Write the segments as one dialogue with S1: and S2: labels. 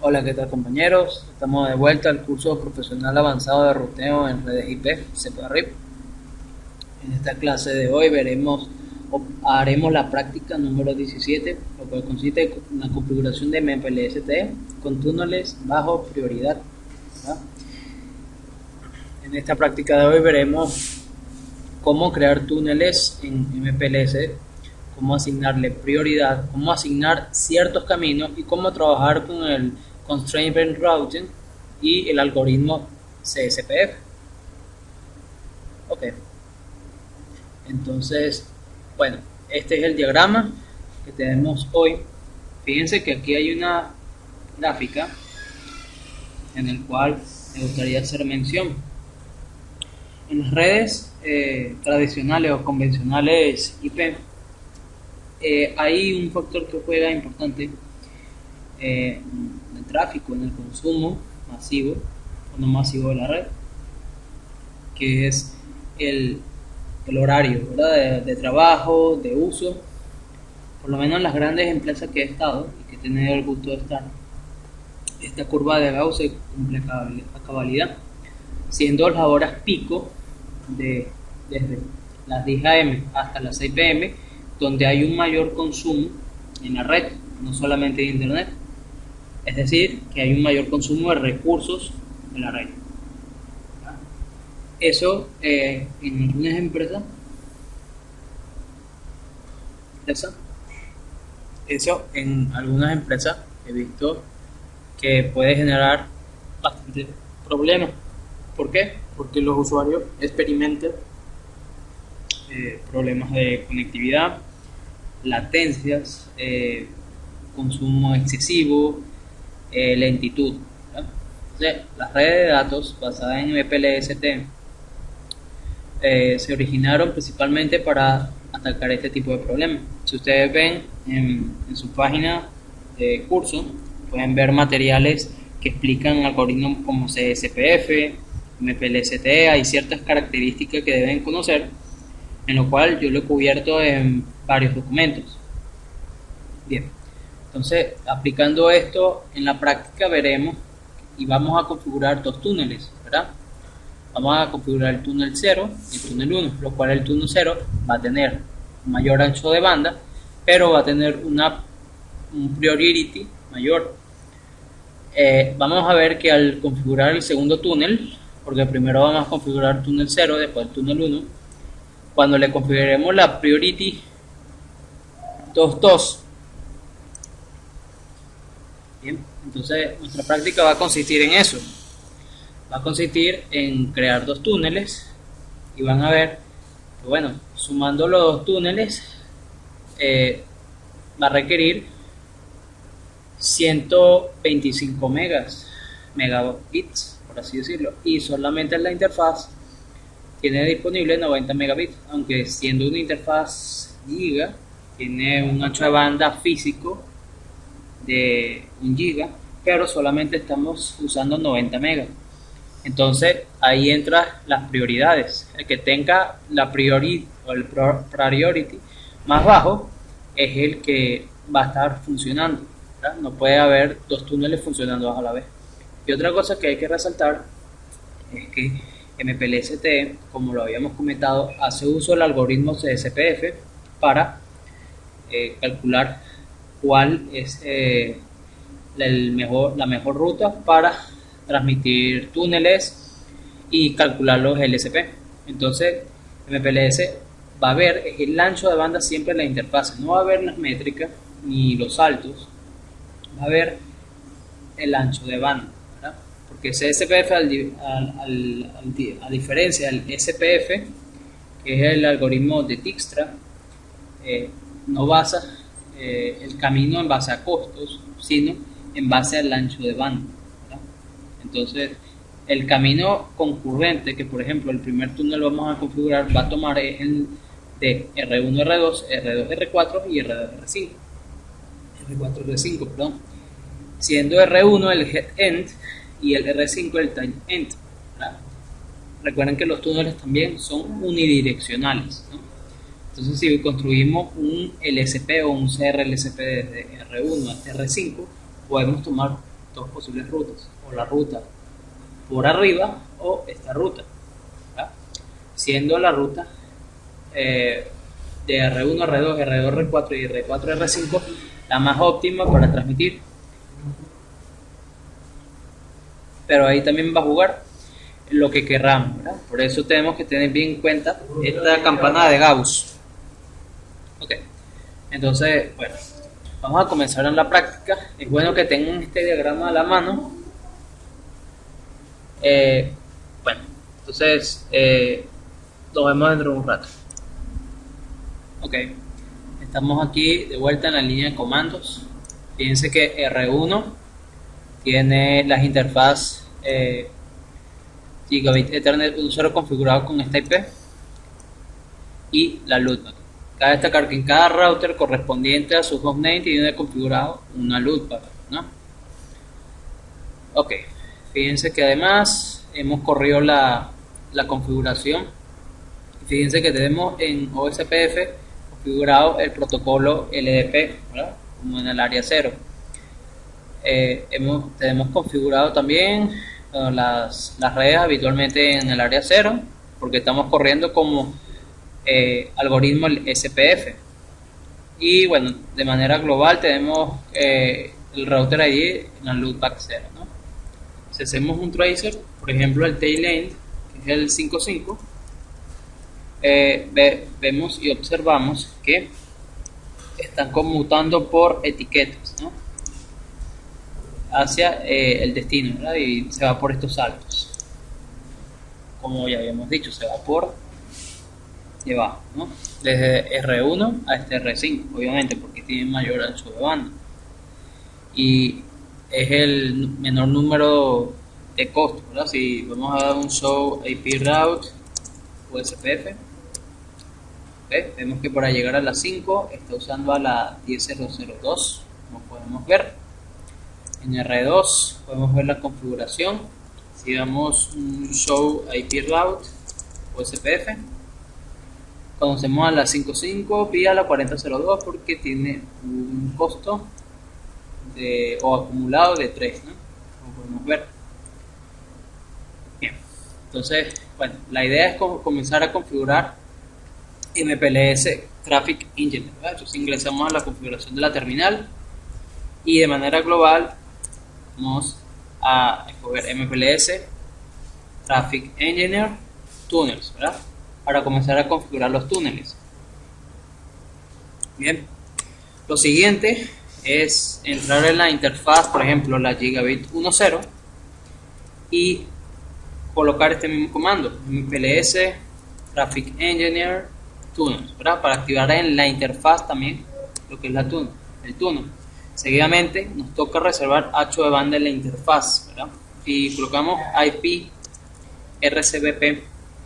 S1: Hola, ¿qué tal compañeros? Estamos de vuelta al curso profesional avanzado de ruteo en redes IP, CPRIP. En esta clase de hoy haremos la práctica número 17, lo cual consiste en la configuración de MPLST con túneles bajo prioridad. ¿Verdad? En esta práctica de hoy veremos cómo crear túneles en MPLS, cómo asignarle prioridad, cómo asignar ciertos caminos y cómo trabajar con el Constraint Event Routing y el algoritmo CSPF. Ok, entonces, bueno, este es el diagrama que tenemos hoy. Fíjense que aquí hay una gráfica en el cual me gustaría hacer mención. En las redes tradicionales o convencionales IP, hay un factor que juega importante en el tráfico, en el consumo masivo o no masivo de la red, que es el horario, ¿verdad? De trabajo, de uso. Por lo menos en las grandes empresas que he estado y que he tenido el gusto de estar, esta curva de Gauss se cumple a cabalidad, siendo las horas pico desde las 10 a.m. hasta las 6 p.m., donde hay un mayor consumo en la red, no solamente de internet. Es decir, que hay un mayor consumo de recursos en la red. Eso en algunas empresas, eso en algunas empresas he visto que puede generar bastante problemas. ¿Por qué? Porque los usuarios experimentan problemas de conectividad, latencias, consumo excesivo, lentitud. Entonces, las redes de datos basadas en MPLST se originaron principalmente para atacar este tipo de problemas. Si ustedes ven en su página de curso, pueden ver materiales que explican algoritmos como CSPF, MPLST. Hay ciertas características que deben conocer, en lo cual yo lo he cubierto en varios documentos. Bien, entonces aplicando esto en la práctica veremos y vamos a configurar dos túneles, ¿verdad? Vamos a configurar el túnel 0 y el túnel 1, lo cual el túnel 0 va a tener un mayor ancho de banda, pero va a tener un priority mayor. Vamos a ver que al configurar el segundo túnel, porque primero vamos a configurar el túnel 0, después el túnel 1, cuando le configuremos la priority 2.2, bien, entonces nuestra práctica va a consistir en eso. Va a consistir en crear dos túneles y van a ver que, bueno, sumando los dos túneles va a requerir 125 megabits, por así decirlo, y solamente en la interfaz tiene disponible 90 megabits, aunque siendo una interfaz giga tiene un ancho de banda físico de 1 giga, pero solamente estamos usando 90 megas. Entonces ahí entran las prioridades. El que tenga la priority o el priority más bajo es el que va a estar funcionando, ¿verdad? No puede haber dos túneles funcionando a la vez. Y otra cosa que hay que resaltar es que MPLST, como lo habíamos comentado, hace uso del algoritmo CSPF para calcular cuál es la mejor ruta para transmitir túneles y calcular los LSP. Entonces MPLS va a ver el ancho de banda siempre en la interfaz, no va a ver las métricas ni los saltos, va a ver el ancho de banda, ¿verdad? Porque CSPF a diferencia del SPF, que es el algoritmo de Dijkstra, no basa el camino en base a costos, sino en base al ancho de banda. Entonces, el camino concurrente, que por ejemplo el primer túnel vamos a configurar, va a tomar el de R1, R2, R2, R4 y R2, R5. R4, R5, perdón. Siendo R1 el head end y el R5 el tail end, ¿verdad? Recuerden que los túneles también son unidireccionales, ¿no? Entonces, si construimos un LSP o un CRLSP desde R1 hasta R5, podemos tomar dos posibles rutas, o la ruta por arriba o esta ruta, ¿verdad? Siendo la ruta de R1, R2, R2, R4 y R4, R5 la más óptima para transmitir. Pero ahí también va a jugar lo que querramos, ¿verdad? Por eso tenemos que tener bien en cuenta esta campana de Gauss. Ok, entonces, bueno, vamos a comenzar en la práctica. Es bueno que tengan este diagrama a la mano. Bueno, entonces nos vemos dentro de un rato. Ok, estamos aquí de vuelta en la línea de comandos. Fíjense que R1 tiene las interfaces Gigabit Ethernet 1.0 configurado con esta IP y la loopback. Cabe destacar que en cada router correspondiente a su hostname tiene configurado una loopback, ¿no? Ok, fíjense que además hemos corrido la configuración. Fíjense que tenemos en OSPF configurado el protocolo LDP, ¿verdad? Como en el área 0. Tenemos configurado también las redes habitualmente en el área 0, porque estamos corriendo como algoritmo el SPF. Y bueno, de manera global tenemos el router ID en el loopback 0, ¿no? Si hacemos un tracer, por ejemplo el tail end, que es el 5.5, vemos y observamos que están conmutando por etiquetas, ¿no? Hacia el destino, ¿verdad? Y se va por estos saltos, como ya habíamos dicho, se va por debajo, ¿no? Desde R1 a este R5, obviamente, porque tiene mayor ancho de banda y es el menor número de costos, ¿verdad? Si vamos a dar un show IP route USPF, vemos que para llegar a la 5 está usando a la 10.0.0.2, como podemos ver. En R2 podemos ver la configuración. Si damos un show IP route USPF, conocemos a la 5.5 vía la 40.02 porque tiene un costo o acumulado de 3, ¿no? Como podemos ver. Bien, entonces, bueno, la idea es comenzar a configurar MPLS Traffic Engineer, ¿verdad? Entonces ingresamos a la configuración de la terminal y de manera global vamos a escoger MPLS Traffic Engineer Tunnels, ¿verdad? Para comenzar a configurar los túneles. Bien, lo siguiente es entrar en la interfaz, por ejemplo la Gigabit 1.0, y colocar este mismo comando, MPLS Traffic Engineer Tunnels, ¿verdad? Para activar en la interfaz también lo que es el túnel. Seguidamente nos toca reservar ancho de banda en la interfaz, ¿verdad? Y colocamos IP RCBP,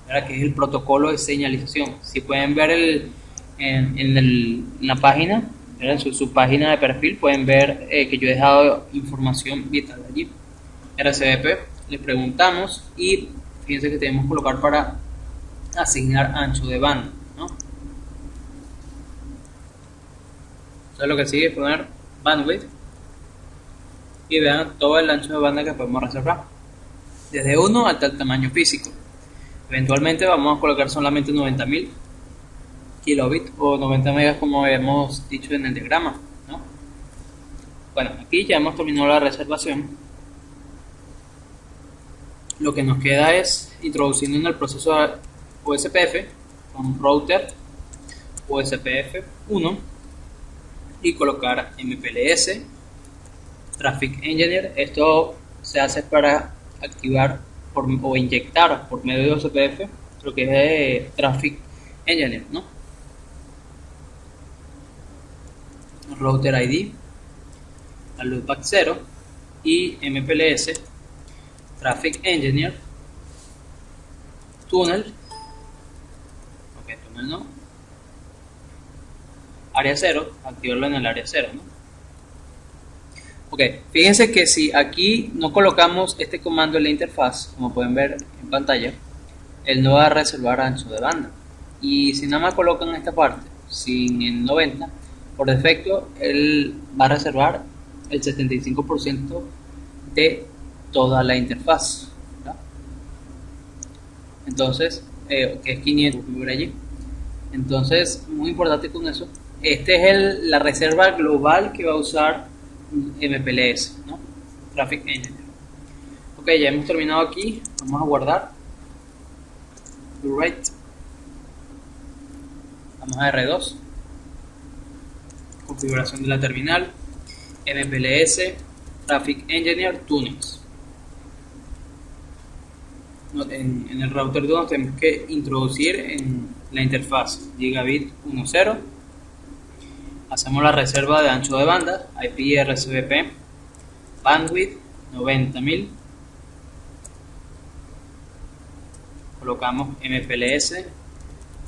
S1: ¿verdad? Que es el protocolo de señalización. Si pueden ver en la página, ¿verdad? En su página de perfil, pueden ver que yo he dejado información vital allí. RCBP, le preguntamos y fíjense que tenemos que colocar para asignar ancho de banda, ¿no? Entonces lo que sigue es poner bandwidth y vean todo el ancho de banda que podemos reservar, desde 1 hasta el tamaño físico. Eventualmente vamos a colocar solamente 90.000 kilobits o 90 megas como hemos dicho en el diagrama, ¿no? Bueno, aquí ya hemos terminado la reservación. Lo que nos queda es introduciendo en el proceso OSPF con router OSPF 1 y colocar MPLS Traffic Engineer. Esto se hace para activar o inyectar por medio de OSPF lo que es Traffic Engineer, ¿no? Router ID, la loopback 0 y MPLS Traffic Engineer Tunnel, ok, tunnel no, área 0, activarlo en el área 0, ¿no? Ok, fíjense que si aquí no colocamos este comando en la interfaz, como pueden ver en pantalla, él no va a reservar ancho de banda. Y si nada más colocan esta parte sin el 90, por defecto él va a reservar el 75% de toda la interfaz, ¿verdad? Entonces, que es 500 por allí. Entonces, muy importante con eso. Este es la reserva global que va a usar MPLS, ¿no? Traffic Engineer. Ok, ya hemos terminado aquí. Vamos a guardar. Do right. Vamos a R2. Configuración de la terminal. MPLS Traffic Engineer Tunings. En el router 2 tenemos que introducir en la interfaz gigabit 10. Hacemos la reserva de ancho de banda, IP RCBP, bandwidth 90.000. Colocamos MPLS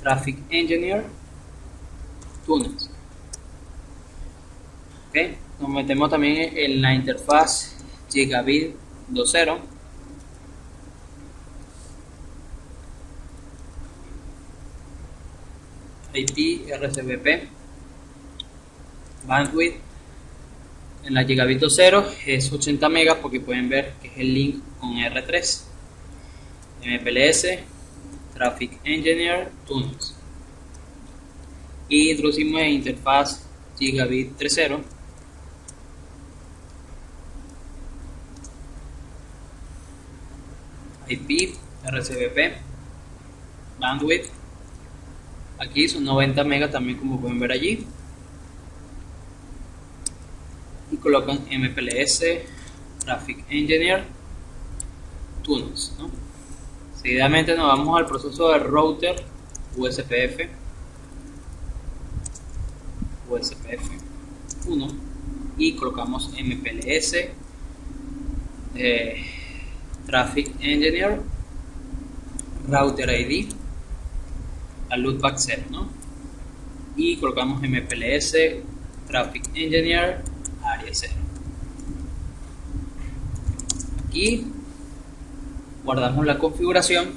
S1: Traffic Engineer Tunings. Okay. Nos metemos también en la interfaz gigabit 2.0. IP RCBP, bandwidth en la gigabit 2.0 es 80 megas porque pueden ver que es el link con R3. MPLS Traffic Engineer Tunings y introducimos en interfaz gigabit 3.0. IP RCBP, bandwidth aquí son 90 megas también, como pueden ver allí, y colocan MPLS Traffic Engineer Tunings, ¿no? Seguidamente nos vamos al proceso de router USPF 1 y colocamos MPLS Traffic Engineer Router ID al loopback 0, ¿no? Y colocamos MPLS Traffic Engineer Área 0. Aquí guardamos la configuración.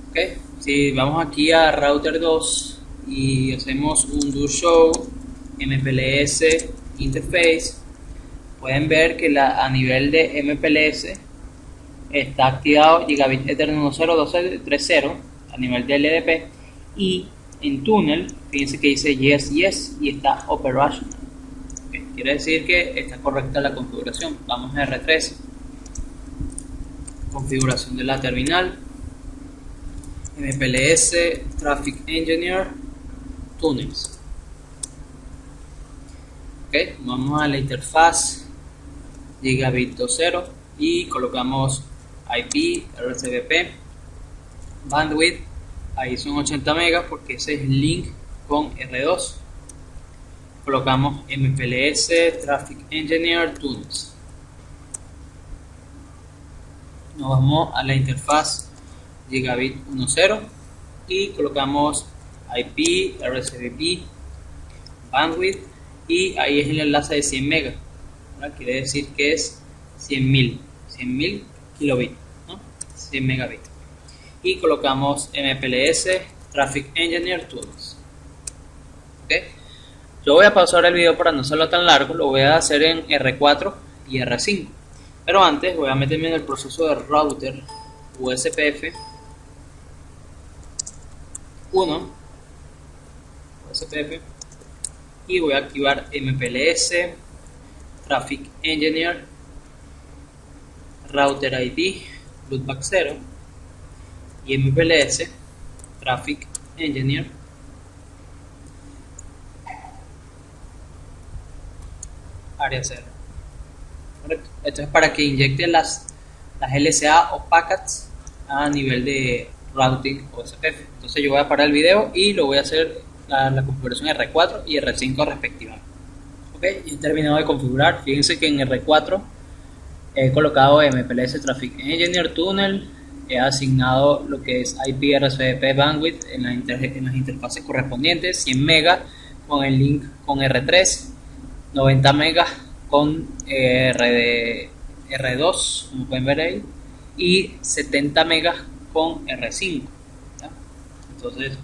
S1: Ok, si vamos aquí a router 2 y hacemos un do show MPLS interface, pueden ver que a nivel de MPLS está activado Gigabit Ethernet 10.12.3.0 a nivel de LDP, y en túnel fíjense que dice yes y está operational. Okay, quiere decir que está correcta la configuración. Vamos a R3, configuración de la terminal, MPLS Traffic Engineer Tunings. Okay, vamos a la interfaz Gigabit 2.0 y colocamos IP RCBP, bandwidth, ahí son 80 megas porque ese es el link con R2. Colocamos MPLS Traffic Engineer Tunings. Nos vamos a la interfaz Gigabit 1.0 y colocamos IP RCBP, bandwidth, y ahí es el enlace de 100 megas. Ahora quiere decir que es 100.000 kilobits, ¿no? 100 megabits. Y colocamos MPLS Traffic Engineer Tools. ¿Okay? Yo voy a pausar el video para no hacerlo tan largo, lo voy a hacer en R4 y R5. Pero antes voy a meterme en el proceso de router USPF 1 USPF y voy a activar MPLS Traffic Engineer Router ID loopback 0 y MPLS Traffic Engineer área 0. Esto es para que inyecten las LSA o packets a nivel de routing o SPF. Entonces yo voy a parar el video y lo voy a hacer la configuración R4 y R5 respectivamente. Ok, y he terminado de configurar. Fíjense que en R4 he colocado MPLS Traffic Engineer Tunnel, he asignado lo que es IP RCBP bandwidth en las interfaces correspondientes, 100 megas con el link con R3, 90 megas con R2, como pueden ver ahí, y 70 megas con R5. ¿ya? Entonces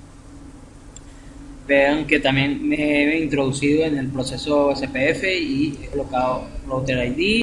S1: Vean que también me he introducido en el proceso SPF y he colocado Router ID